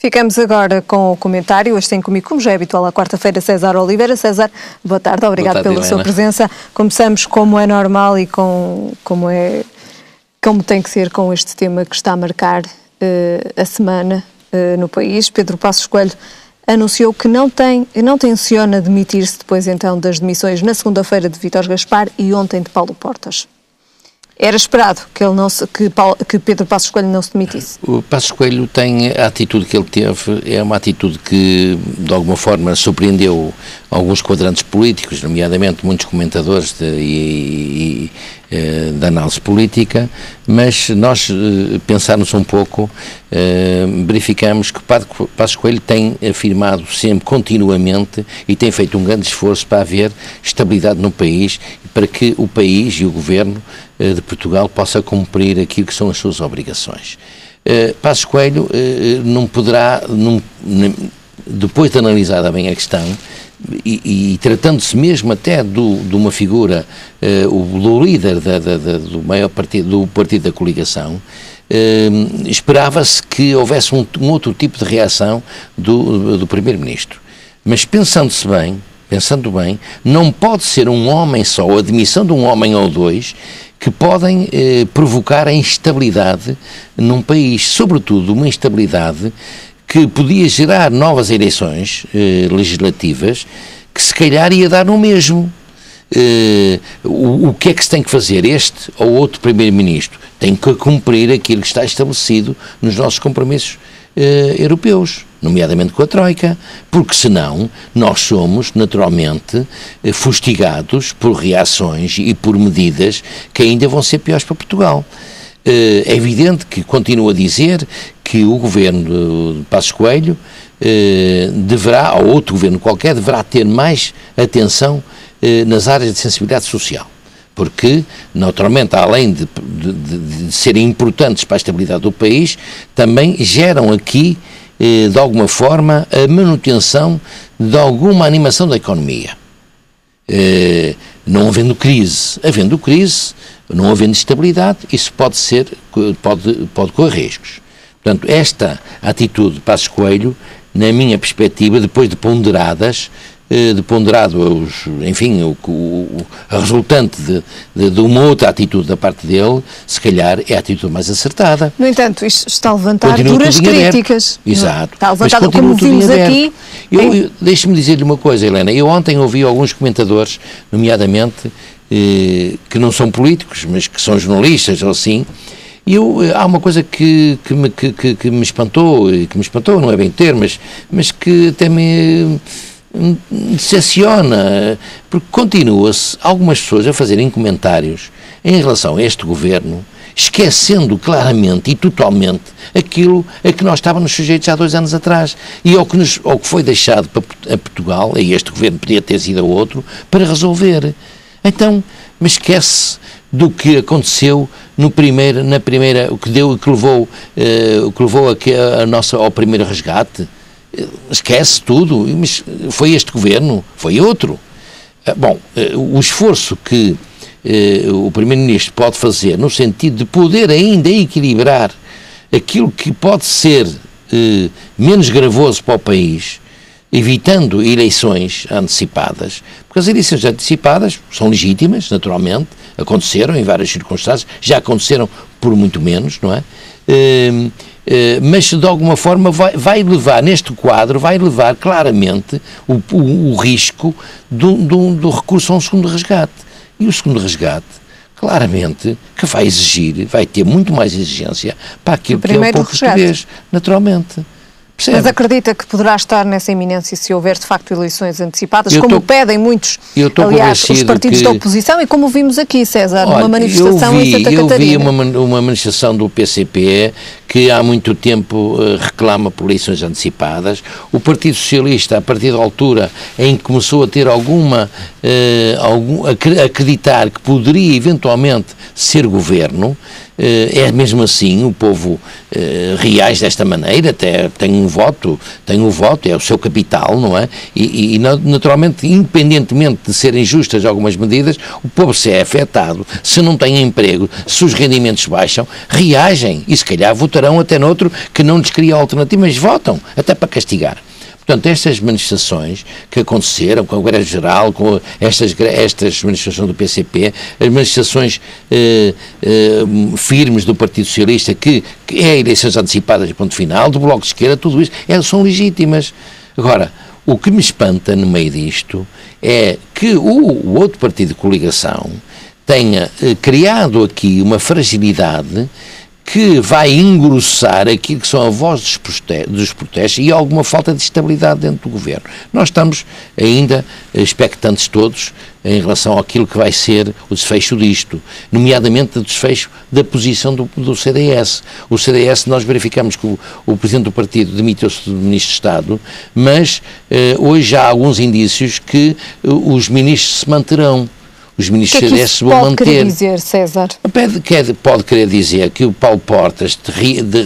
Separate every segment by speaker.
Speaker 1: Ficamos agora com o comentário. Hoje tem comigo, como já é habitual, à quarta-feira, César Oliveira. César, boa tarde, obrigado pela sua presença. Começamos como é normal e como tem que ser com este tema que está a marcar a semana no país. Pedro Passos Coelho anunciou que não tenciona demitir-se depois então das demissões na segunda-feira de Vítor Gaspar e ontem de Paulo Portas. Era esperado que Pedro Passos Coelho não se demitisse.
Speaker 2: O Passos Coelho tem a atitude que ele teve, é uma atitude que de alguma forma surpreendeu alguns quadrantes políticos, nomeadamente muitos comentadores de análise política, mas nós pensarmos um pouco, verificamos que Passos Coelho tem afirmado sempre, continuamente, e tem feito um grande esforço para haver estabilidade no país, para que o país e o governo de Portugal possa cumprir aquilo que são as suas obrigações. Passos Coelho não poderá, depois de analisada bem a questão, e tratando-se mesmo até de uma figura, do líder do maior partido, do partido da coligação, esperava-se que houvesse um outro tipo de reação do Primeiro-Ministro. Mas pensando bem, não pode ser um homem só, ou a demissão de um homem ou dois, que podem provocar a instabilidade num país, sobretudo uma instabilidade que podia gerar novas eleições legislativas, que se calhar ia dar no mesmo. O que é que se tem que fazer? Este ou outro Primeiro-Ministro tem que cumprir aquilo que está estabelecido nos nossos compromissos europeus, nomeadamente com a Troika, porque senão nós somos naturalmente fustigados por reações e por medidas que ainda vão ser piores para Portugal. É evidente que continuo a dizer que o governo de Passos Coelho deverá, ou outro governo qualquer, deverá ter mais atenção nas áreas de sensibilidade social. Porque, naturalmente, além de serem importantes para a estabilidade do país, também geram aqui, de alguma forma, a manutenção de alguma animação da economia. Não havendo crise, não havendo estabilidade, isso pode correr riscos. Portanto, esta atitude de Passos Coelho, na minha perspectiva, depois de ponderado a resultante de uma outra atitude da parte dele, se calhar é a atitude mais acertada.
Speaker 1: No entanto, isto está a levantar duras críticas.
Speaker 2: Exato.
Speaker 1: Está a levantar, como vimos aqui.
Speaker 2: Deixe-me dizer-lhe uma coisa, Helena. Eu ontem ouvi alguns comentadores, nomeadamente, que não são políticos, mas que são jornalistas ou assim, e há uma coisa que me espantou, não é bem ter, mas que até me decepciona, porque continua-se algumas pessoas a fazerem comentários em relação a este governo, esquecendo claramente e totalmente aquilo a que nós estávamos sujeitos há 2 anos atrás e ao que foi deixado a Portugal, e este governo podia ter sido outro, para resolver. Então, mas esquece do que aconteceu o que levou ao primeiro resgate. Esquece tudo, mas foi este governo, foi outro. O esforço que o Primeiro-Ministro pode fazer no sentido de poder ainda equilibrar aquilo que pode ser menos gravoso para o país, evitando eleições antecipadas, porque as eleições antecipadas são legítimas, naturalmente, aconteceram em várias circunstâncias, já aconteceram por muito menos, não é? Mas de alguma forma vai levar, neste quadro, claramente o risco do recurso a um segundo resgate. E o segundo resgate, claramente, que vai ter muito mais exigência para aquilo que é o povo português, naturalmente. Percebe?
Speaker 1: Mas acredita que poderá estar nessa iminência se houver de facto eleições antecipadas, pedem muitos, aliás, os partidos da oposição, e como vimos aqui, César, numa manifestação em Santa Catarina.
Speaker 2: Eu vi uma manifestação do PCP que há muito tempo reclama por eleições antecipadas. O Partido Socialista, a partir da altura em que começou a ter acreditar que poderia eventualmente ser governo, é mesmo assim, o povo reage desta maneira, até tem o voto, é o seu capital, não é? E naturalmente, independentemente de serem justas algumas medidas, o povo se é afetado, se não tem emprego, se os rendimentos baixam, reagem e se calhar votarão até noutro que não lhes cria alternativa, mas votam, até para castigar. Portanto, estas manifestações que aconteceram com a Greve-Geral, com estas manifestações do PCP, as manifestações firmes do Partido Socialista, que é eleições antecipadas, ponto final, do Bloco de Esquerda, tudo isso, são legítimas. Agora, o que me espanta no meio disto é que o outro partido de coligação tenha criado aqui uma fragilidade que vai engrossar aquilo que são a voz dos protestos e alguma falta de estabilidade dentro do governo. Nós estamos ainda expectantes todos em relação àquilo que vai ser o desfecho disto, nomeadamente o desfecho da posição do CDS. O CDS, nós verificamos que o Presidente do Partido demitiu-se do Ministro de Estado, mas hoje há alguns indícios que os ministros se manterão. Os ministros do CDS vão manter. O que é que isso pode querer
Speaker 1: dizer, César?
Speaker 2: Pode querer dizer que o Paulo Portas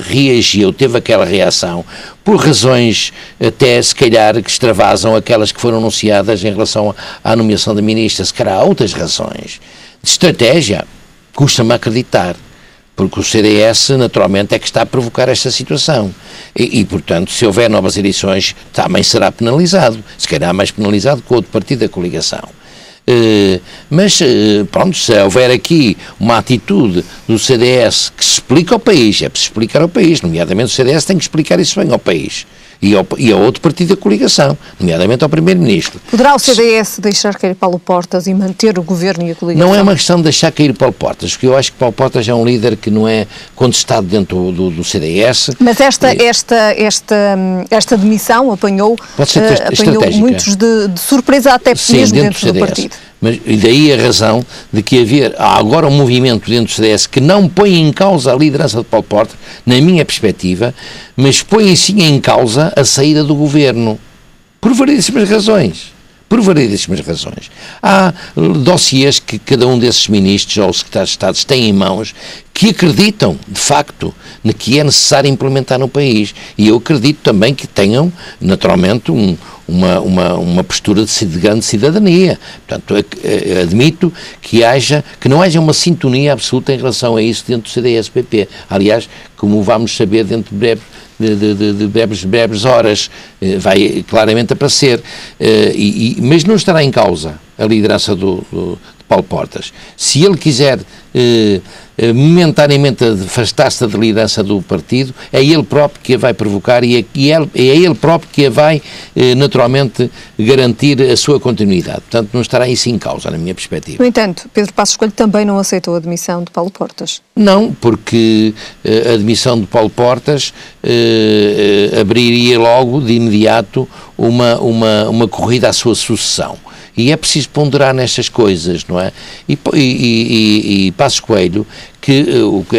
Speaker 2: reagiu, teve aquela reação, por razões até, se calhar, que extravasam aquelas que foram anunciadas em relação à nomeação da ministra. Se calhar há outras razões. De estratégia, custa-me acreditar. Porque o CDS, naturalmente, é que está a provocar esta situação. E, portanto, se houver novas eleições, também será penalizado. Se calhar mais penalizado que o outro partido da coligação. Mas, pronto, se houver aqui uma atitude do CDS que se explica ao país, é preciso explicar ao país, nomeadamente o CDS tem que explicar isso bem ao país e ao outro partido da coligação, nomeadamente ao Primeiro-Ministro.
Speaker 1: Poderá o CDS deixar cair Paulo Portas e manter o governo e a coligação?
Speaker 2: Não é uma questão de deixar cair Paulo Portas, porque eu acho que Paulo Portas é um líder que não é contestado dentro do CDS.
Speaker 1: Mas esta demissão apanhou muitos de surpresa, até sim, mesmo dentro do partido.
Speaker 2: Mas, e daí a razão de que há agora um movimento dentro do CDS que não põe em causa a liderança de Paulo Portas, na minha perspectiva, mas põe sim em causa a saída do governo, por variedíssimas razões. Há dossiês que cada um desses ministros ou secretários de Estado têm em mãos que acreditam, de facto, que é necessário implementar no país. E eu acredito também que tenham, naturalmente, uma postura de grande cidadania. Portanto, admito que não haja uma sintonia absoluta em relação a isso dentro do CDS-PP. Aliás, como vamos saber dentro de breves horas, vai claramente aparecer. Mas não estará em causa a liderança de Paulo Portas. Se ele quiser momentaneamente afastar-se da liderança do partido, é ele próprio que a vai provocar e é ele próprio que a vai naturalmente garantir a sua continuidade. Portanto, não estará isso em causa, na minha perspectiva.
Speaker 1: No entanto, Pedro Passos Coelho também não aceitou a demissão de Paulo Portas.
Speaker 2: Não, porque a demissão de Paulo Portas abriria logo, de imediato, uma corrida à sua sucessão. E é preciso ponderar nestas coisas, não é? E Passos Coelho, que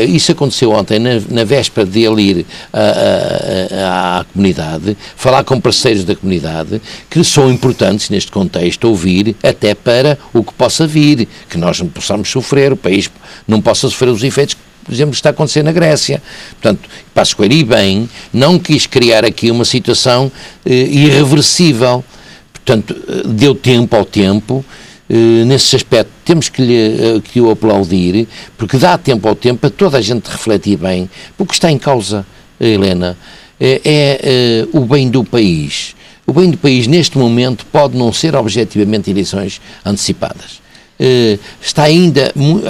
Speaker 2: isso aconteceu ontem, na véspera de ele ir à comunidade, falar com parceiros da comunidade, que são importantes neste contexto, ouvir até para o que possa vir, que nós não possamos sofrer, o país não possa sofrer os efeitos, por exemplo, está a acontecer na Grécia. Portanto, Passos Coelho, e bem, não quis criar aqui uma situação irreversível. Portanto, deu tempo ao tempo, nesse aspecto temos que o aplaudir, porque dá tempo ao tempo a toda a gente refletir bem, porque está em causa, Helena, é o bem do país. O bem do país, neste momento, pode não ser objetivamente eleições antecipadas.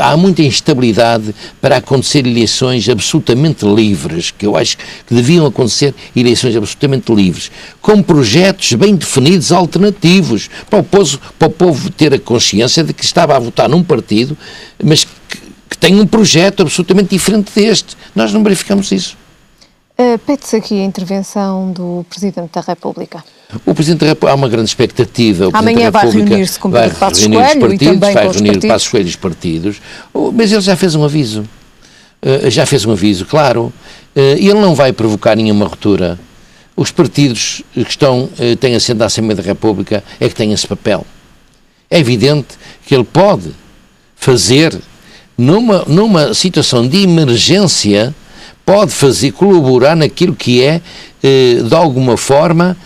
Speaker 2: Há muita instabilidade para acontecer eleições absolutamente livres, que eu acho que deviam acontecer eleições absolutamente livres, com projetos bem definidos, alternativos, para o povo ter a consciência de que estava a votar num partido, mas que tem um projeto absolutamente diferente deste. Nós não verificamos isso.
Speaker 1: Pede-se aqui a intervenção do Presidente da República.
Speaker 2: O Presidente da República, há uma grande expectativa.
Speaker 1: Amanhã vai reunir-se com Pedro Passos Coelho e também com os partidos.
Speaker 2: Passos Coelho e os partidos, mas ele já fez um aviso. Claro. Ele não vai provocar nenhuma ruptura. Os partidos que têm assento na Assembleia da República é que têm esse papel. É evidente que ele pode fazer numa situação de emergência, pode fazer colaborar naquilo que é, de alguma forma,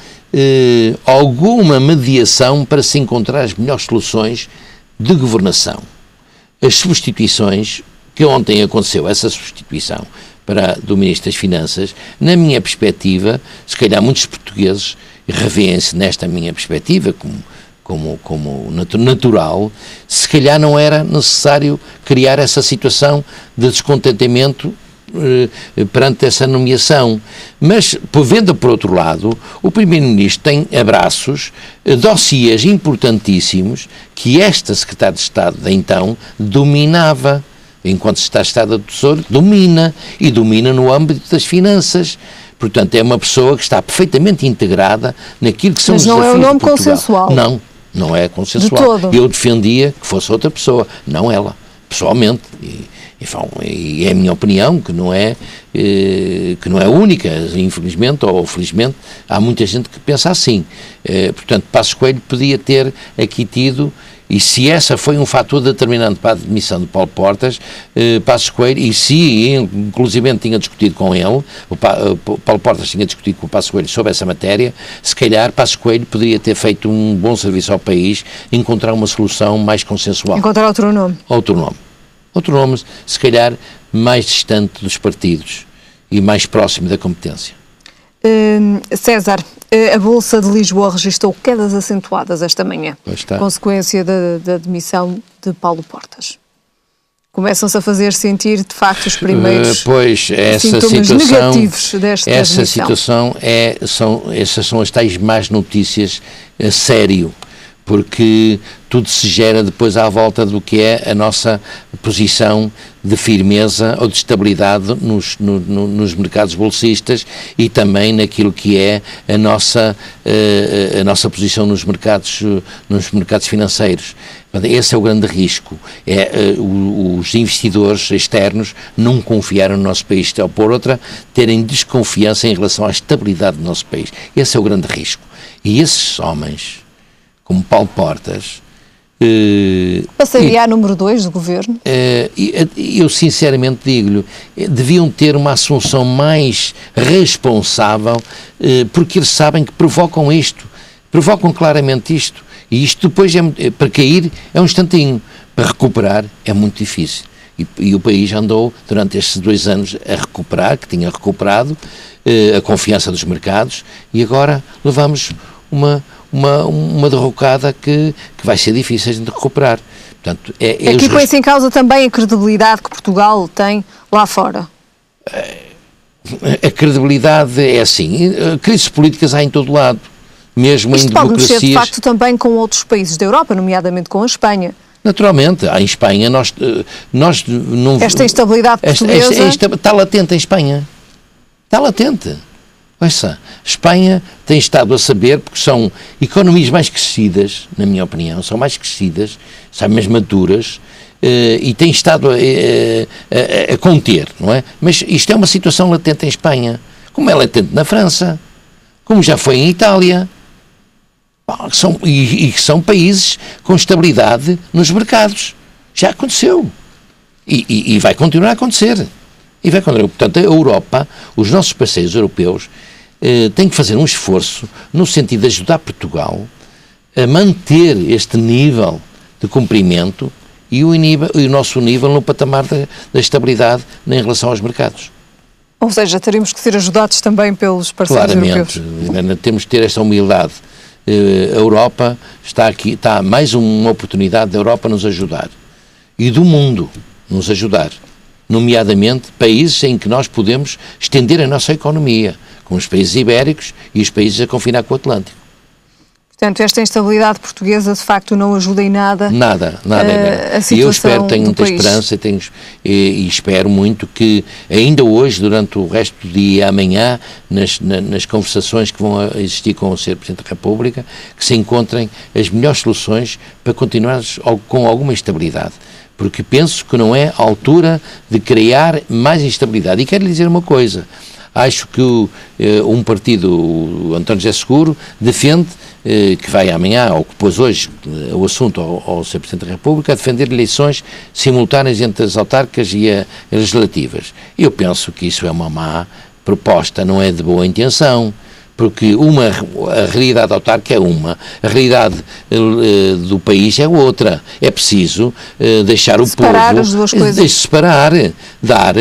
Speaker 2: alguma mediação para se encontrar as melhores soluções de governação. As substituições, que ontem aconteceu, essa substituição do Ministro das Finanças, na minha perspectiva, se calhar muitos portugueses revêem-se nesta minha perspectiva como natural, se calhar não era necessário criar essa situação de descontentamento perante essa nomeação. Mas, vendo por outro lado, o Primeiro-Ministro tem abraços, dossiês importantíssimos que esta Secretária de Estado de então dominava. Enquanto está Estado do Tesouro, domina no âmbito das finanças. Portanto, é uma pessoa que está perfeitamente integrada naquilo que são os desafios de Portugal. Mas não é um nome consensual. Não é consensual. De todo. Eu defendia que fosse outra pessoa, não ela, pessoalmente. E é a minha opinião, que não é única, infelizmente ou felizmente, há muita gente que pensa assim. Portanto, Passos Coelho podia ter aqui tido, e se essa foi um fator determinante para a demissão de Paulo Portas, Passos Coelho, e se inclusive tinha discutido com ele, Paulo Portas tinha discutido com o Passos Coelho sobre essa matéria, se calhar Passos Coelho poderia ter feito um bom serviço ao país, encontrar uma solução mais consensual.
Speaker 1: Encontrar outro nome,
Speaker 2: se calhar mais distante dos partidos e mais próximo da competência.
Speaker 1: César, a Bolsa de Lisboa registrou quedas acentuadas esta manhã, consequência da demissão de Paulo Portas. Começam-se a fazer sentir, de facto, os primeiros sintomas negativos desta demissão.
Speaker 2: Essas são as tais más notícias a sério, porque tudo se gera depois à volta do que é a nossa posição de firmeza ou de estabilidade nos mercados bolsistas e também naquilo que é a nossa posição nos mercados financeiros. Esse é o grande risco, os investidores externos não confiarem no nosso país, ou por outra, terem desconfiança em relação à estabilidade do nosso país. Esse é o grande risco. E esses homens, como Paulo Portas...
Speaker 1: Passaria a número 2 do governo?
Speaker 2: Eu sinceramente digo-lhe, deviam ter uma assunção mais responsável, porque eles sabem que provocam claramente isto, e isto depois, para cair, é um instantinho, para recuperar é muito difícil. E o país andou, durante estes 2 anos, a recuperar, que tinha recuperado a confiança dos mercados, e agora levamos uma derrocada que vai ser difícil de recuperar. Portanto,
Speaker 1: aqui põe-se em causa também a credibilidade que Portugal tem lá fora.
Speaker 2: A credibilidade é assim, crises políticas há em todo lado, mesmo
Speaker 1: isto
Speaker 2: em democracias...
Speaker 1: Isto pode mexer, de facto, também com outros países da Europa, nomeadamente com a Espanha.
Speaker 2: Naturalmente, em Espanha nós não...
Speaker 1: Esta instabilidade portuguesa...
Speaker 2: Está latente em Espanha. Está latente. Ouça, Espanha tem estado a saber, porque são economias mais crescidas, na minha opinião, são mais crescidas, são mais maduras, e tem estado a conter, não é? Mas isto é uma situação latente em Espanha, como é latente na França, como já foi em Itália, são países com estabilidade nos mercados. Já aconteceu. E vai continuar a acontecer. Portanto, a Europa, os nossos parceiros europeus, têm que fazer um esforço no sentido de ajudar Portugal a manter este nível de cumprimento e o nosso nível no patamar da estabilidade em relação aos mercados.
Speaker 1: Ou seja, teremos que ser ajudados também pelos parceiros europeus.
Speaker 2: Claramente, temos que ter esta humildade. A Europa está mais uma oportunidade da Europa nos ajudar e do mundo nos ajudar, nomeadamente países em que nós podemos estender a nossa economia, como os países ibéricos e os países a confinar com o Atlântico.
Speaker 1: Portanto, esta instabilidade portuguesa de facto não ajuda em nada.
Speaker 2: Nada. E eu tenho muita esperança e espero muito que ainda hoje, durante o resto do dia e amanhã, nas conversações que vão existir com o Sr. Presidente da República, que se encontrem as melhores soluções para continuar com alguma estabilidade. Porque penso que não é a altura de criar mais instabilidade. E quero lhe dizer uma coisa, Acho que um partido, o António José Seguro, defende, que vai amanhã, ou que pôs hoje o assunto ao Sr. Presidente da República, a defender eleições simultâneas entre as autárquicas e as legislativas. Eu penso que isso é uma má proposta, não é de boa intenção, porque a realidade autárquica é uma, a realidade do país é outra. É preciso deixar
Speaker 1: separar
Speaker 2: o povo...
Speaker 1: as duas coisas.
Speaker 2: Separar, dar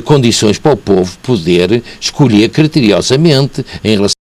Speaker 2: condições para o povo poder escolher criteriosamente em relação